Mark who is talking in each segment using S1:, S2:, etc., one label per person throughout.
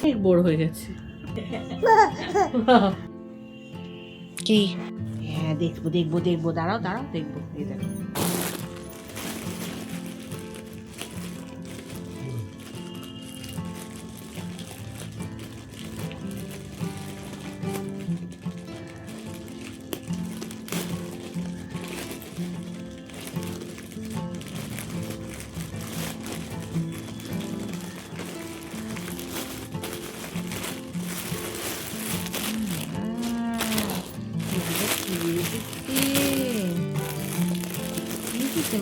S1: অনেক বোর হয়ে গেছে। কি? হ্যাঁ দেখবো দেখবো দেখবো, দাঁড়াও দাঁড়াও দেখবো। এই দেখো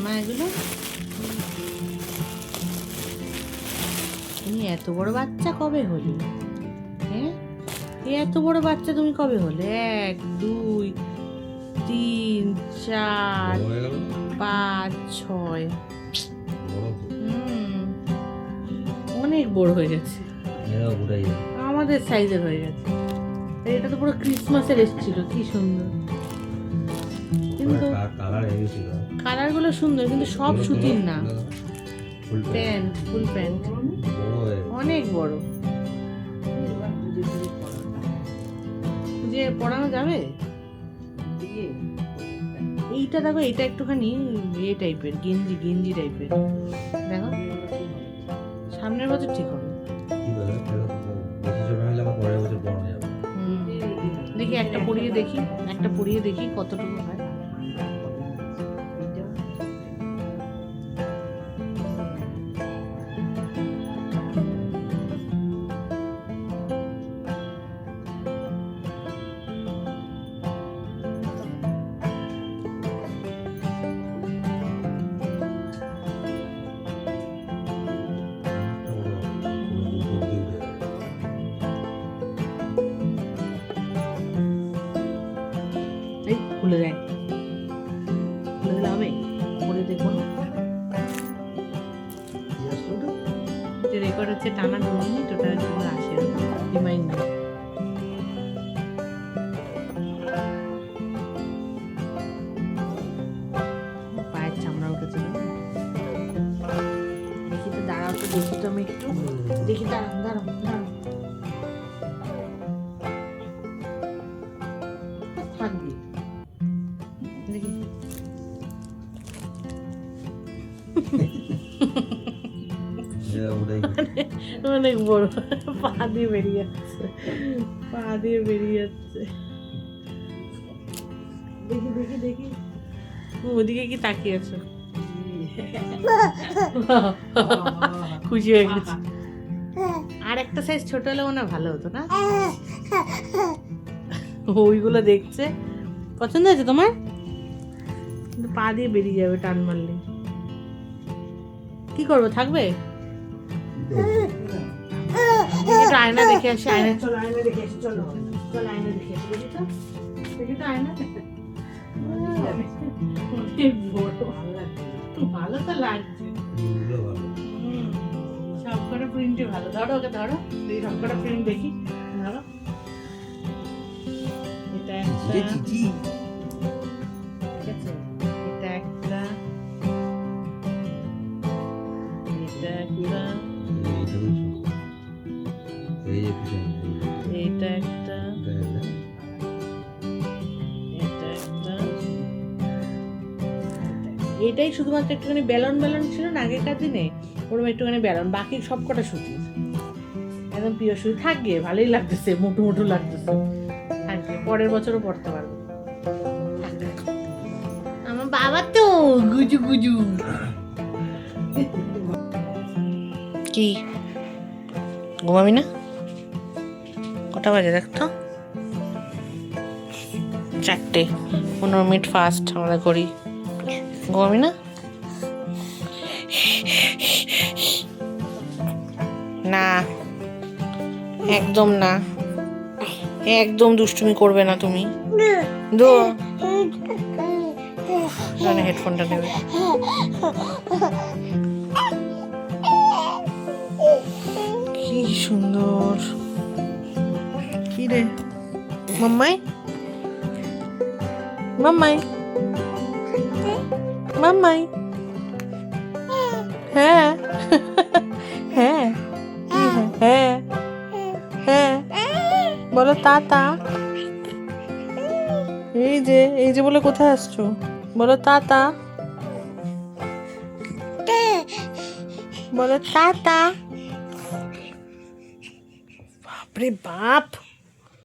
S1: মা এগুলো, তুমি এত বড় বাচ্চা কবে হলে? হ্যাঁ এত বড় বাচ্চা তুমি কবে হলে? 1 2 3 4 5 6 অনেক বড় হয়ে গেছে, আমাদের সাইজের হয়ে গেছে। এটা তো পুরো ক্রিসমাসের এসেছিল, কি সুন্দর। কিন্তু কালার গুলো সুন্দর, কিন্তু সব সুতির না। প্যান্ট, ফুল প্যান্ট অনেক বড়। যে পরানো যাবে এইটা, দেখো এটা একটুখানি ইয়ে টাইপের, গেঞ্জি গেঞ্জি টাইপের। দেখো সামনের বছর ঠিক হবে। দেখি একটা পরিয়ে দেখি, একটা পরিয়ে দেখি কতটুকু হয়। খুলে দেয়, খুলে দিলে হবে? পরে দেখবো না। রেকর্ড হচ্ছে টানা 2 মিনিট, ওটা জন্য আসে রিমাইন্ডার। পায়ের চামড়া উঠেছিল। দেখি তো, দাঁড়াও তো দেখি তো, আমি একটু দেখি। দাঁড়াও দাঁড়াও দাঁড়াও, থাকবি দেখি। অনেক বড়, পা দিয়ে বেরিয়ে যাচ্ছে, পা দিয়ে বেরিয়ে যাচ্ছে। দেখি দেখি দেখি, ওদিকে কি তাকিয়ে আছো? খুশি হয়ে গেছে। আর একটা সাইজ ছোট হলে মনে হয় ভালো হতো না? ওইগুলো দেখছে। পছন্দ হয়েছে তোমার? পা দিয়ে বেরিয়ে যাবে টান মারলে। কি করবো, থাকবে? একটু আয়না দেখে আসি। আয়না, চলো আয়না দেখে আসি, চলো চলো আয়না দেখে আসি। দেখি তো, দেখি তো আয়না। ভালো তো লাগছে, সবকটা প্রিন্টই ভালো। ধরো ওকে, ধরো সবকটা প্রিন্ট দেখি। ধরো এটা একটা, ঠিক আছে, এটা একটা, এটা একটা, এটা একটা, এটা একটা। এটাই শুধুমাত্র একটুখানি বেলন বেলন ছিল না আগেকার দিনে, ওরকম একটুখানি বেলন, বাকি সবকটা সুতির, একদম পিওর সুতি। থাকবে, ভালোই লাগতেছে, মোটু মোটু লাগতেছে, থাকবে, পরের বছরও পড়তে পারবো। আমার বাবা তো গুজু গুজু। কি ঘুমাবি না? কটা বাজে দেখতো? 4:15 ফাস্ট আমরা করি। ঘুমাবি না? না একদম না, একদম দুষ্টুমি করবে না তুমি। দো হেডফোনটা নেবে। কি সুন্দর, কি রে মাম্মাই, মাম্মাই, মাম্মাই। হ্যাঁ হ্যাঁ হ্যাঁ বলো টাটা। এই যে বলে কোথায় আসছো? বলো টাটা, বলো টাটা। বাপরে বাপ।